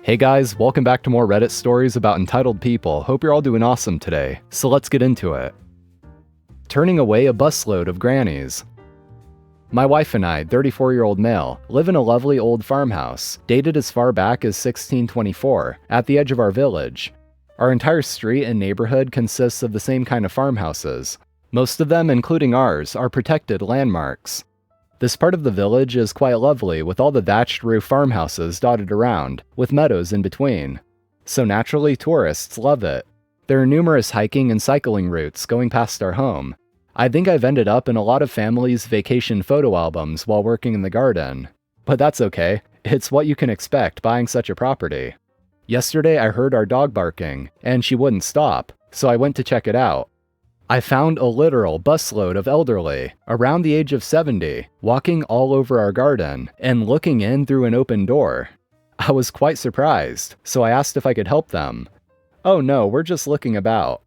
Hey guys, welcome back to more Reddit stories about entitled people. Hope you're all doing awesome today. So let's get into it. Turning away a busload of grannies. My wife and I, 34-year-old male, live in a lovely old farmhouse, dated as far back as 1624, at the edge of our village. Our entire street and neighborhood consists of the same kind of farmhouses. Most of them, including ours, are protected landmarks. This part of the village is quite lovely with all the thatched roof farmhouses dotted around, with meadows in between. So naturally, tourists love it. There are numerous hiking and cycling routes going past our home. I think I've ended up in a lot of families' vacation photo albums while working in the garden. But that's okay, it's what you can expect buying such a property. Yesterday I heard our dog barking, and she wouldn't stop, so I went to check it out. I found a literal busload of elderly, around the age of 70, walking all over our garden and looking in through an open door. I was quite surprised, so I asked if I could help them. "Oh no, we're just looking about."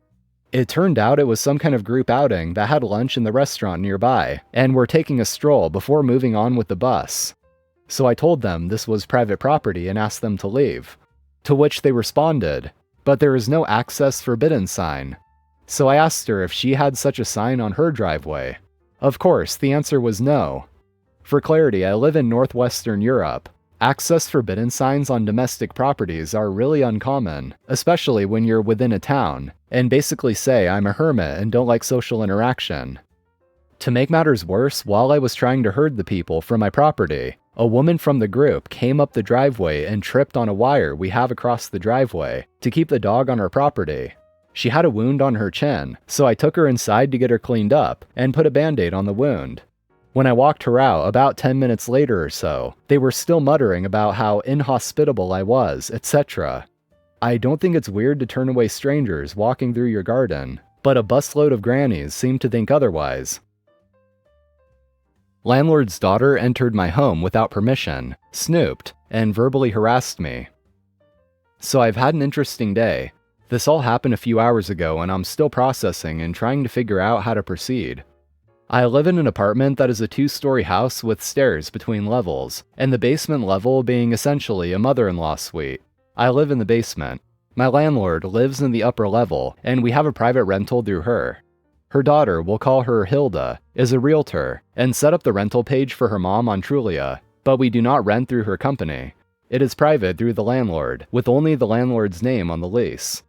It turned out it was some kind of group outing that had lunch in the restaurant nearby, and were taking a stroll before moving on with the bus. So I told them this was private property and asked them to leave. To which they responded, "But there is no access forbidden sign." So I asked her if she had such a sign on her driveway. Of course, the answer was no. For clarity, I live in northwestern Europe. Access forbidden signs on domestic properties are really uncommon, especially when you're within a town, and basically say I'm a hermit and don't like social interaction. To make matters worse, while I was trying to herd the people from my property, a woman from the group came up the driveway and tripped on a wire we have across the driveway to keep the dog on our property. She had a wound on her chin, so I took her inside to get her cleaned up and put a band-aid on the wound. When I walked her out about 10 minutes later or so, they were still muttering about how inhospitable I was, etc. I don't think it's weird to turn away strangers walking through your garden, but a busload of grannies seem to think otherwise. Landlord's daughter entered my home without permission, snooped, and verbally harassed me. So I've had an interesting day. This all happened a few hours ago and I'm still processing and trying to figure out how to proceed. I live in an apartment that is a 2-story house with stairs between levels, and the basement level being essentially a mother-in-law suite. I live in the basement. My landlord lives in the upper level, and we have a private rental through her. Her daughter, we'll call her Hilda, is a realtor, and set up the rental page for her mom on Trulia, but we do not rent through her company. It is private through the landlord, with only the landlord's name on the lease.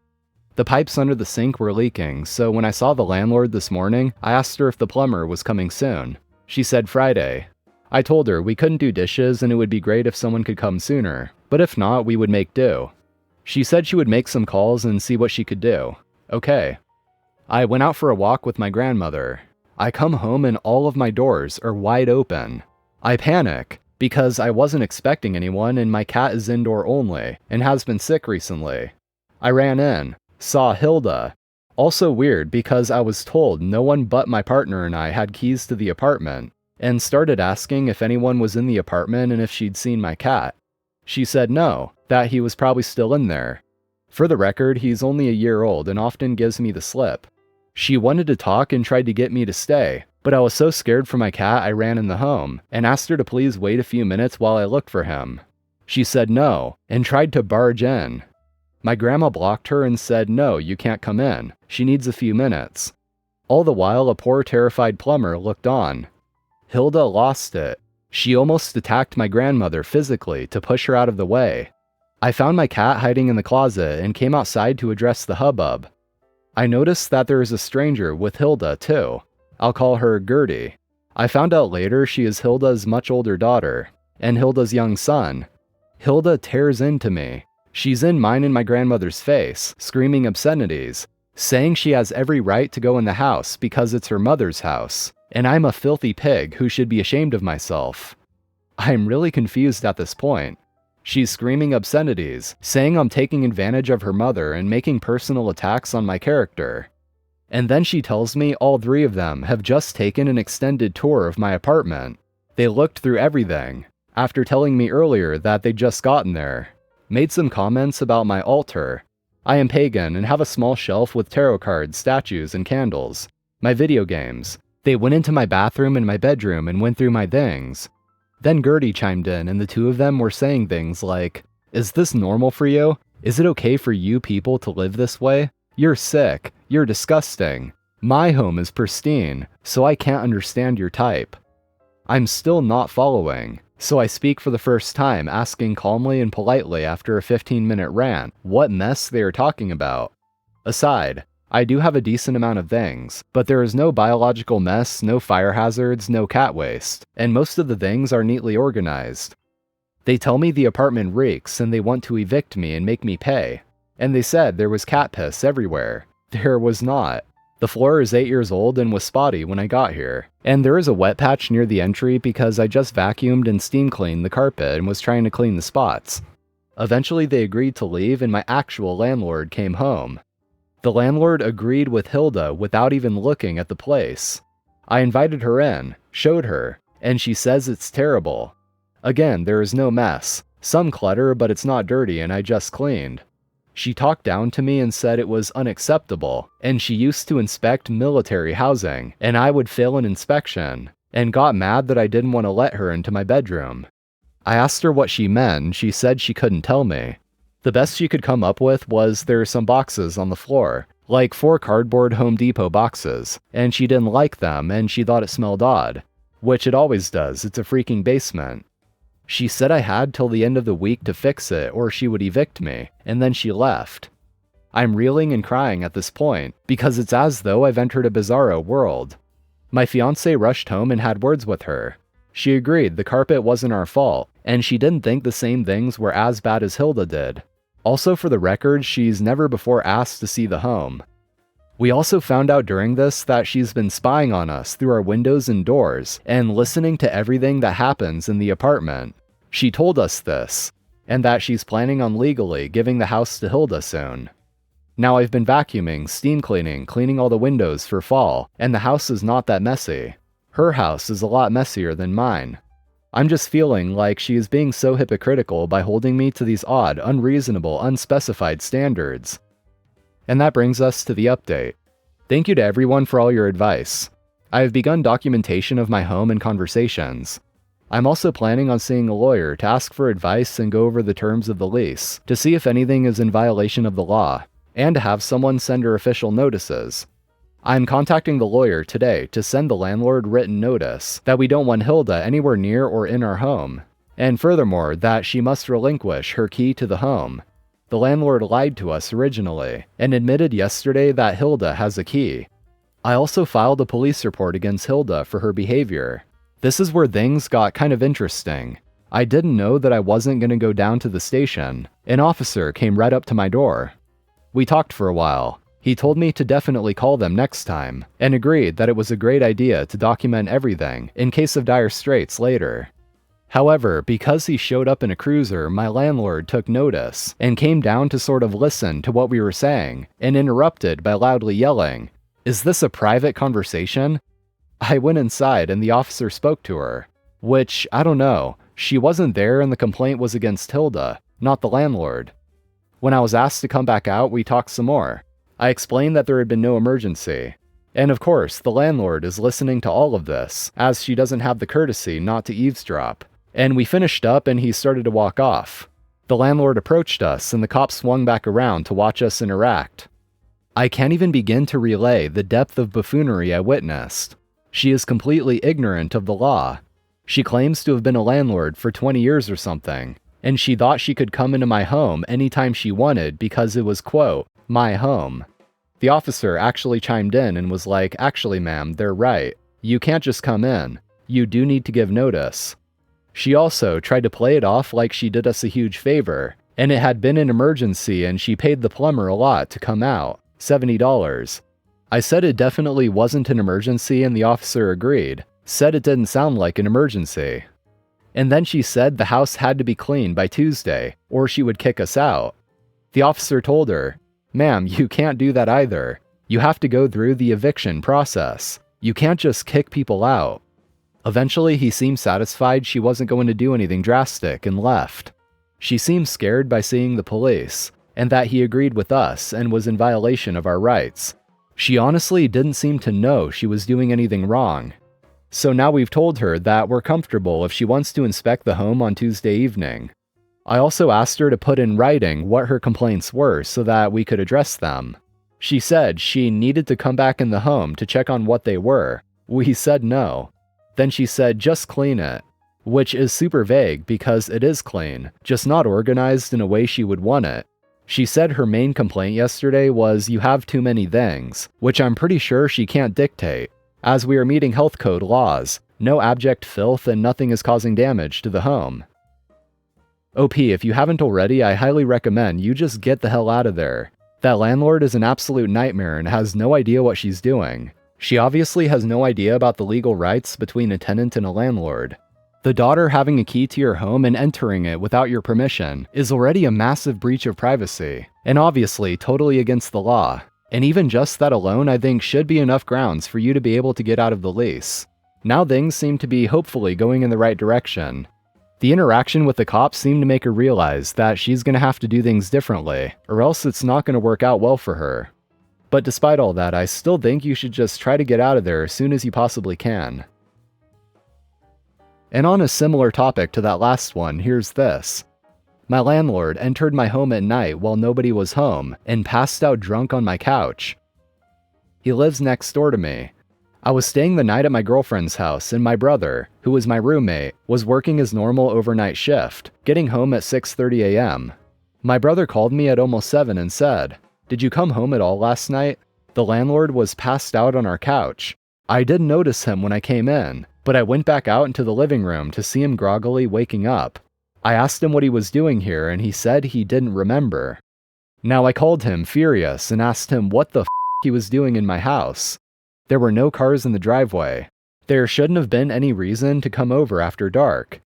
The pipes under the sink were leaking, so when I saw the landlord this morning, I asked her if the plumber was coming soon. She said Friday. I told her we couldn't do dishes and it would be great if someone could come sooner, but if not, we would make do. She said she would make some calls and see what she could do. Okay. I went out for a walk with my grandmother. I come home and all of my doors are wide open. I panic, because I wasn't expecting anyone and my cat is indoor only, and has been sick recently. I ran in. Saw Hilda. Also weird because I was told no one but my partner and I had keys to the apartment, and started asking if anyone was in the apartment and if she'd seen my cat. She said no, that he was probably still in there. For the record, he's only a year old and often gives me the slip. She wanted to talk and tried to get me to stay, but I was so scared for my cat I ran in the home and asked her to please wait a few minutes while I looked for him. She said no, and tried to barge in. My grandma blocked her and said, "No, you can't come in. She needs a few minutes." All the while, a poor terrified plumber looked on. Hilda lost it. She almost attacked my grandmother physically to push her out of the way. I found my cat hiding in the closet and came outside to address the hubbub. I noticed that there is a stranger with Hilda too. I'll call her Gertie. I found out later she is Hilda's much older daughter, and Hilda's young son. Hilda tears into me. She's in mine and my grandmother's face, screaming obscenities, saying she has every right to go in the house because it's her mother's house, and I'm a filthy pig who should be ashamed of myself. I'm really confused at this point. She's screaming obscenities, saying I'm taking advantage of her mother and making personal attacks on my character. And then she tells me all 3 of them have just taken an extended tour of my apartment. They looked through everything, after telling me earlier that they'd just gotten there. Made some comments about my altar. I am pagan and have a small shelf with tarot cards, statues, and candles. My video games. They went into my bathroom and my bedroom and went through my things. Then Gertie chimed in and the 2 of them were saying things like, Is this normal for you? Is it okay for you people to live this way? You're sick. You're disgusting. My home is pristine, so I can't understand your type. I'm still not following, so I speak for the first time, asking calmly and politely after a 15-minute rant what mess they are talking about. Aside, I do have a decent amount of things, but there is no biological mess, no fire hazards, no cat waste, and most of the things are neatly organized. They tell me the apartment reeks and they want to evict me and make me pay. And they said there was cat piss everywhere. There was not. The floor is 8 years old and was spotty when I got here. And there is a wet patch near the entry because I just vacuumed and steam cleaned the carpet and was trying to clean the spots. Eventually they agreed to leave and my actual landlord came home. The landlord agreed with Hilda without even looking at the place. I invited her in, showed her, and she says it's terrible. Again, there is no mess. Some clutter, but it's not dirty and I just cleaned. She talked down to me and said it was unacceptable, and she used to inspect military housing, and I would fail an inspection, and got mad that I didn't want to let her into my bedroom. I asked her what she meant, and she said she couldn't tell me. The best she could come up with was there are some boxes on the floor, like 4 cardboard Home Depot boxes, and she didn't like them and she thought it smelled odd, which it always does, it's a freaking basement. She said I had till the end of the week to fix it or she would evict me, and then she left. I'm reeling and crying at this point, because it's as though I've entered a bizarro world. My fiancé rushed home and had words with her. She agreed the carpet wasn't our fault, and she didn't think the same things were as bad as Hilda did. Also for the record, she's never before asked to see the home. We also found out during this that she's been spying on us through our windows and doors, and listening to everything that happens in the apartment. She told us this, and that she's planning on legally giving the house to Hilda soon. Now I've been vacuuming, steam cleaning, cleaning all the windows for fall, and the house is not that messy. Her house is a lot messier than mine. I'm just feeling like she is being so hypocritical by holding me to these odd, unreasonable, unspecified standards. And that brings us to the update. Thank you to everyone for all your advice. I have begun documentation of my home and conversations. I'm also planning on seeing a lawyer to ask for advice and go over the terms of the lease, to see if anything is in violation of the law, and to have someone send her official notices. I'm contacting the lawyer today to send the landlord written notice that we don't want Hilda anywhere near or in our home, and furthermore that she must relinquish her key to the home. The landlord lied to us originally, and admitted yesterday that Hilda has a key. I also filed a police report against Hilda for her behavior. This is where things got kind of interesting. I didn't know that I wasn't going to go down to the station. An officer came right up to my door. We talked for a while. He told me to definitely call them next time, and agreed that it was a great idea to document everything in case of dire straits later. However, because he showed up in a cruiser, my landlord took notice and came down to sort of listen to what we were saying, and interrupted by loudly yelling, "Is this a private conversation?" I went inside and the officer spoke to her, which, I don't know, she wasn't there and the complaint was against Hilda, not the landlord. When I was asked to come back out, we talked some more. I explained that there had been no emergency. And of course, the landlord is listening to all of this, as she doesn't have the courtesy not to eavesdrop. And we finished up and he started to walk off. The landlord approached us and the cop swung back around to watch us interact. I can't even begin to relay the depth of buffoonery I witnessed. She is completely ignorant of the law. She claims to have been a landlord for 20 years or something, and she thought she could come into my home anytime she wanted because it was, quote, my home. The officer actually chimed in and was like, "Actually, ma'am, they're right. You can't just come in. You do need to give notice." She also tried to play it off like she did us a huge favor, and it had been an emergency and she paid the plumber a lot to come out, $70. I said it definitely wasn't an emergency and the officer agreed, said it didn't sound like an emergency. And then she said the house had to be cleaned by Tuesday, or she would kick us out. The officer told her, "Ma'am, you can't do that either. You have to go through the eviction process. You can't just kick people out." Eventually, he seemed satisfied she wasn't going to do anything drastic and left. She seemed scared by seeing the police, and that he agreed with us and was in violation of our rights. She honestly didn't seem to know she was doing anything wrong. So now we've told her that we're comfortable if she wants to inspect the home on Tuesday evening. I also asked her to put in writing what her complaints were so that we could address them. She said she needed to come back in the home to check on what they were. We said no. Then she said just clean it, which is super vague because it is clean, just not organized in a way she would want it. She said her main complaint yesterday was you have too many things, which I'm pretty sure she can't dictate, as we are meeting health code laws, no abject filth and nothing is causing damage to the home. OP, if you haven't already, I highly recommend you just get the hell out of there. That landlord is an absolute nightmare and has no idea what she's doing. She obviously has no idea about the legal rights between a tenant and a landlord. The daughter having a key to your home and entering it without your permission is already a massive breach of privacy, and obviously totally against the law. And even just that alone I think should be enough grounds for you to be able to get out of the lease. Now things seem to be hopefully going in the right direction. The interaction with the cops seemed to make her realize that she's gonna have to do things differently, or else it's not gonna work out well for her. But despite all that, I still think you should just try to get out of there as soon as you possibly can. And on a similar topic to that last one, here's this. My landlord entered my home at night while nobody was home and passed out drunk on my couch. He lives next door to me. I was staying the night at my girlfriend's house, and my brother, who was my roommate, was working his normal overnight shift, getting home at 6:30 a.m. My brother called me at almost 7 and said, "Did you come home at all last night? The landlord was passed out on our couch. I didn't notice him when I came in, but I went back out into the living room to see him groggily waking up. I asked him what he was doing here, and he said he didn't remember." Now I called him furious and asked him what the f he was doing in my house. There were no cars in the driveway. There shouldn't have been any reason to come over after dark.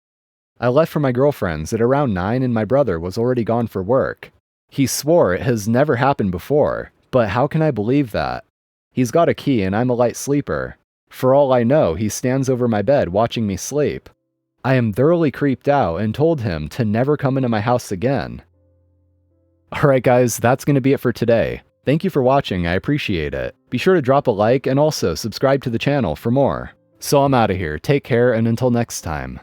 I left for my girlfriend's at around 9 and my brother was already gone for work. He swore it has never happened before, but how can I believe that? He's got a key and I'm a light sleeper. For all I know, he stands over my bed watching me sleep. I am thoroughly creeped out and told him to never come into my house again. Alright guys, that's going to be it for today. Thank you for watching, I appreciate it. Be sure to drop a like and also subscribe to the channel for more. So I'm out of here, take care and until next time.